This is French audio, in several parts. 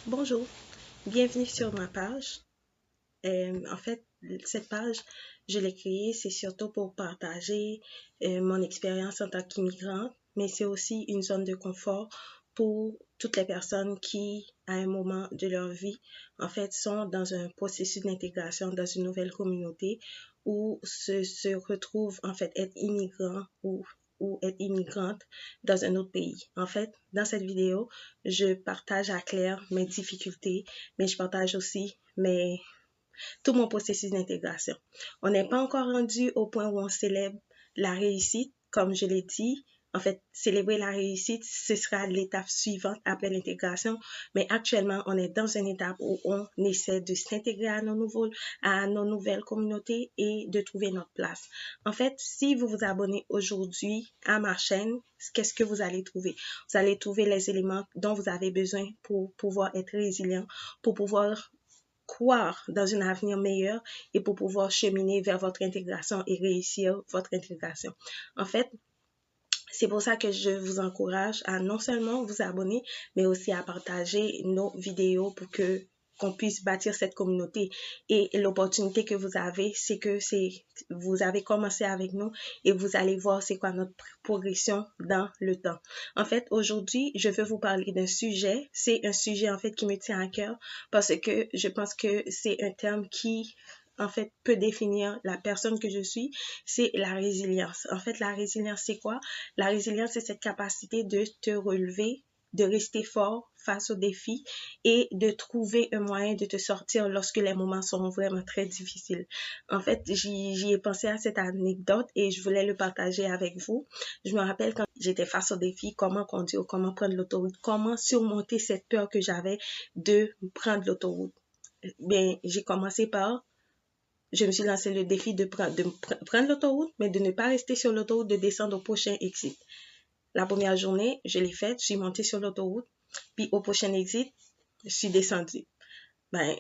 Bonjour, bienvenue sur ma page. En fait, cette page, je l'ai créée, c'est surtout pour partager mon expérience en tant qu'immigrante, mais c'est aussi une zone de confort pour toutes les personnes qui, à un moment de leur vie, en fait, sont dans un processus d'intégration dans une nouvelle communauté ou se retrouvent, en fait, être immigrants ou être immigrante dans un autre pays. En fait, dans cette vidéo, je partage à clair mes difficultés, mais je partage aussi tout mon processus d'intégration. On n'est pas encore rendu au point où on célèbre la réussite, comme je l'ai dit. En fait, célébrer la réussite, ce sera l'étape suivante après l'intégration. Mais actuellement, on est dans une étape où on essaie de s'intégrer à nos nouvelles communautés et de trouver notre place. En fait, si vous vous abonnez aujourd'hui à ma chaîne, qu'est-ce que vous allez trouver? Vous allez trouver les éléments dont vous avez besoin pour pouvoir être résilient, pour pouvoir croire dans un avenir meilleur et pour pouvoir cheminer vers votre intégration et réussir votre intégration. En fait, c'est pour ça que je vous encourage à non seulement vous abonner, mais aussi à partager nos vidéos pour que qu'on puisse bâtir cette communauté. Et l'opportunité que vous avez, c'est que vous avez commencé avec nous et vous allez voir c'est quoi notre progression dans le temps. En fait, aujourd'hui, je veux vous parler d'un sujet. C'est un sujet, en fait, qui me tient à cœur parce que je pense que c'est un terme qui, en fait, peut définir la personne que je suis. C'est la résilience. En fait, la résilience, c'est quoi? La résilience, c'est cette capacité de te relever, de rester fort face aux défis et de trouver un moyen de te sortir lorsque les moments sont vraiment très difficiles. En fait, j'y ai pensé à cette anecdote et je voulais le partager avec vous. Je me rappelle quand j'étais face aux défis, comment conduire, comment prendre l'autoroute, comment surmonter cette peur que j'avais de prendre l'autoroute. Bien, j'ai commencé par je me suis lancé le défi prendre l'autoroute, mais de ne pas rester sur l'autoroute, de descendre au prochain exit. La première journée, je l'ai faite, je suis montée sur l'autoroute, puis au prochain exit, je suis descendue. Ben,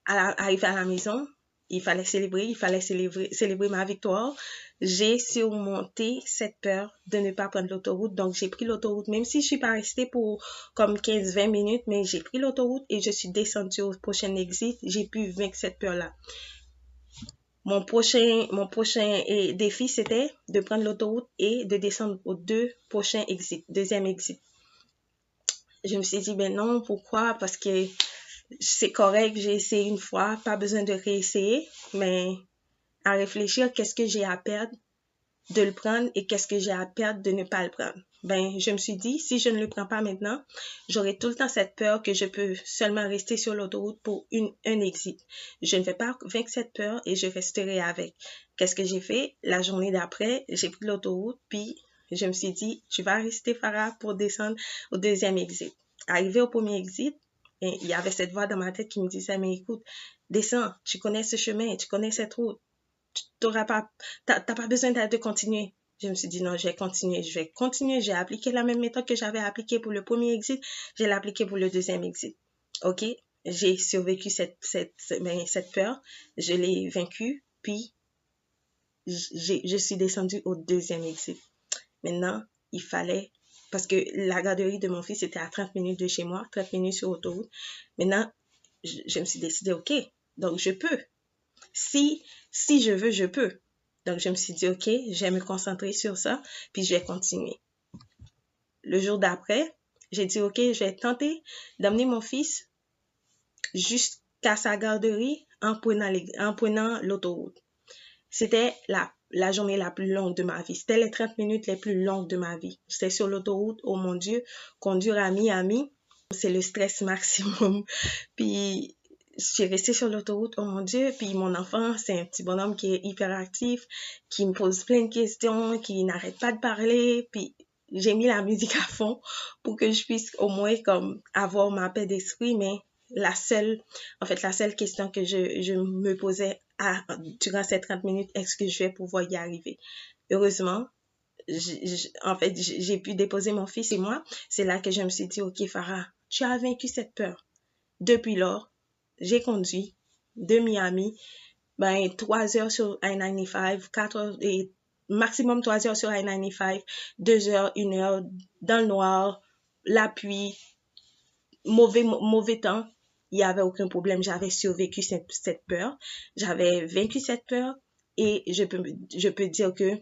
arrivé à la maison, il fallait célébrer ma victoire. J'ai surmonté cette peur de ne pas prendre l'autoroute, donc j'ai pris l'autoroute, même si je suis pas restée pour comme 15-20 minutes, mais j'ai pris l'autoroute et je suis descendue au prochain exit, j'ai pu vaincre cette peur-là. Mon prochain défi, c'était de prendre l'autoroute et de descendre aux deuxième exit. Je me suis dit, ben non, pourquoi? Parce que c'est correct, j'ai essayé une fois, pas besoin de réessayer, mais à réfléchir, qu'est-ce que j'ai à perdre de le prendre et qu'est-ce que j'ai à perdre de ne pas le prendre. Ben, je me suis dit, si je ne le prends pas maintenant, j'aurai tout le temps cette peur que je peux seulement rester sur l'autoroute pour un exit. Je ne vais pas vaincre cette peur et je resterai avec. Qu'est-ce que j'ai fait? La journée d'après, j'ai pris l'autoroute, puis je me suis dit, tu vas rester, Farah, pour descendre au deuxième exit. Arrivé au premier exit, il y avait cette voix dans ma tête qui me disait, mais écoute, descends, tu connais ce chemin, tu connais cette route, t'as pas besoin de continuer. Je me suis dit non, je vais continuer. J'ai appliqué la même méthode que j'avais appliquée pour le premier exit, je l'ai appliquée pour le deuxième exit. OK? J'ai survécu cette peur, je l'ai vaincue, puis je suis descendue au deuxième exit. Maintenant, il fallait, parce que la garderie de mon fils était à 30 minutes de chez moi, 30 minutes sur l'autoroute. Maintenant, je me suis décidée, OK, donc je peux. Si je veux, je peux. Donc, je me suis dit, OK, je vais me concentrer sur ça, puis je vais continuer. Le jour d'après, j'ai dit, OK, je vais tenter d'amener mon fils jusqu'à sa garderie en prenant l'autoroute. C'était la journée la plus longue de ma vie. C'était les 30 minutes les plus longues de ma vie. C'était sur l'autoroute, oh mon Dieu, conduire à Miami, c'est le stress maximum. Puis, je suis restée sur l'autoroute, oh mon Dieu, puis mon enfant, c'est un petit bonhomme qui est hyperactif, qui me pose plein de questions, qui n'arrête pas de parler, puis j'ai mis la musique à fond pour que je puisse au moins comme avoir ma paix d'esprit, mais la seule question que je me posais durant ces 30 minutes, est-ce que je vais pouvoir y arriver? Heureusement, j'ai pu déposer mon fils et moi. C'est là que je me suis dit, OK, Farah, tu as vaincu cette peur. Depuis lors, j'ai conduit de Miami, 3 heures sur I-95, 4 heures et maximum 3 heures sur I-95, 2 heures, 1 heure dans le noir, la pluie, mauvais temps, il n'y avait aucun problème. J'avais survécu cette peur. J'avais vaincu cette peur et je peux dire que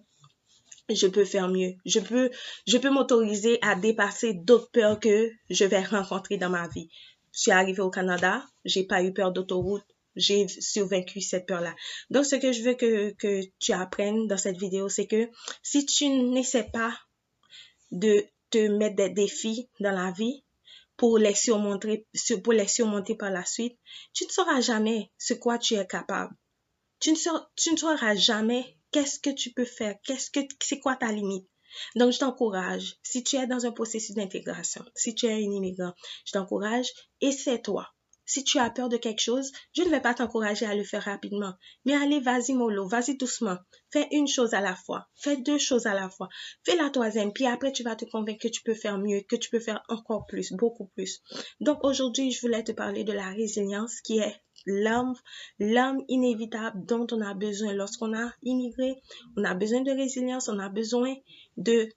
je peux faire mieux. Je peux m'autoriser à dépasser d'autres peurs que je vais rencontrer dans ma vie. Je suis arrivée au Canada, j'ai pas eu peur d'autoroute, j'ai survécu cette peur-là. Donc, ce que je veux que tu apprennes dans cette vidéo, c'est que si tu n'essaies pas de te mettre des défis dans la vie pour les surmonter par la suite, tu ne sauras jamais ce quoi tu es capable. Tu ne sauras jamais qu'est-ce que tu peux faire, c'est quoi ta limite. Donc, je t'encourage, si tu es dans un processus d'intégration, si tu es un immigrant, je t'encourage, essaie-toi. Si tu as peur de quelque chose, je ne vais pas t'encourager à le faire rapidement. Mais allez, vas-y mollo, vas-y doucement. Fais une chose à la fois. Fais 2 choses à la fois. Fais la 3e, puis après tu vas te convaincre que tu peux faire mieux, que tu peux faire encore plus, beaucoup plus. Donc aujourd'hui, je voulais te parler de la résilience qui est l'âme inévitable dont on a besoin lorsqu'on a immigré. On a besoin de résilience, on a besoin de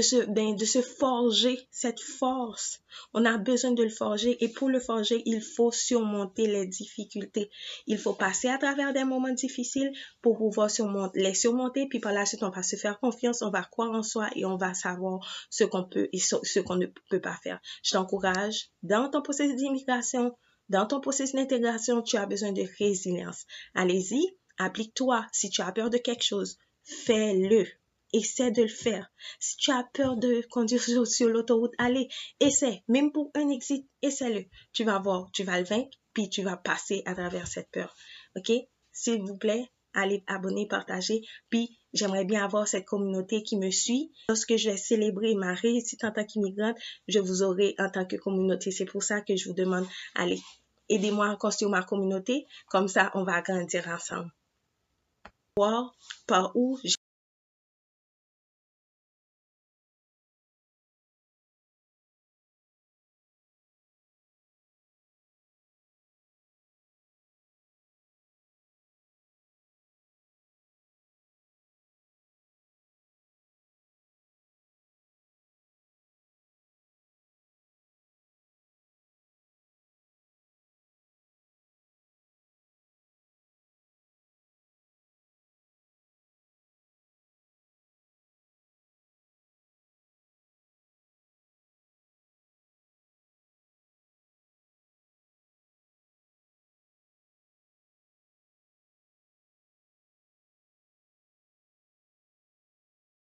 se forger cette force. On a besoin de le forger et pour le forger, il faut surmonter les difficultés. Il faut passer à travers des moments difficiles pour pouvoir les surmonter, puis par la suite, on va se faire confiance, on va croire en soi et on va savoir ce qu'on peut et ce qu'on ne peut pas faire. Je t'encourage dans ton processus d'immigration, dans ton processus d'intégration, tu as besoin de résilience. Allez-y, applique-toi. Si tu as peur de quelque chose, fais-le. Essaie de le faire. Si tu as peur de conduire sur l'autoroute, allez, essaie. Même pour un exit, essaie-le. Tu vas voir, tu vas le vaincre, puis tu vas passer à travers cette peur. OK? S'il vous plaît, allez abonner, partager, puis j'aimerais bien avoir cette communauté qui me suit. Lorsque je vais célébrer ma réussite en tant qu'immigrante, je vous aurai en tant que communauté. C'est pour ça que je vous demande, allez, aidez-moi à construire ma communauté. Comme ça, on va grandir ensemble. Voir par où